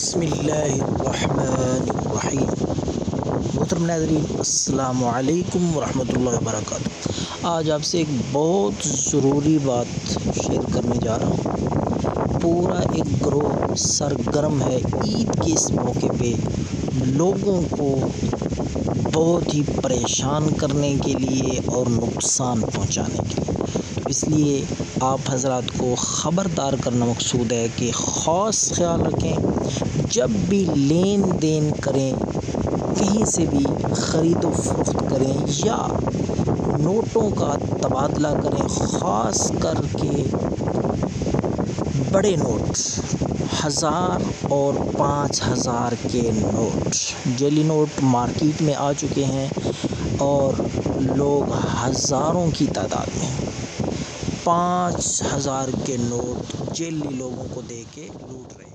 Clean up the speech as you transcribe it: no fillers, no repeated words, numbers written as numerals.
بسم اللہ الرحمن الرحیم۔ محترم ناظرین، السلام علیکم ورحمۃ اللہ وبرکاتہ۔ آج آپ سے ایک بہت ضروری بات شیئر کرنے جا رہا ہوں۔ پورا ایک گروہ سرگرم ہے عید کے اس موقع پہ لوگوں کو بہت ہی پریشان کرنے کے لیے اور نقصان پہنچانے کے لیے۔ اس لیے آپ حضرات کو خبردار کرنا مقصود ہے کہ خاص خیال رکھیں، جب بھی لین دین کریں، کہیں سے بھی خرید و فروخت کریں یا نوٹوں کا تبادلہ کریں، خاص کر کے بڑے نوٹ 1000 اور 5000 کے نوٹ، جعلی نوٹ مارکیٹ میں آ چکے ہیں اور لوگ ہزاروں کی تعداد میں 5000 کے نوٹ جعلی لوگوں کو دے کے لوٹ رہے ہیں۔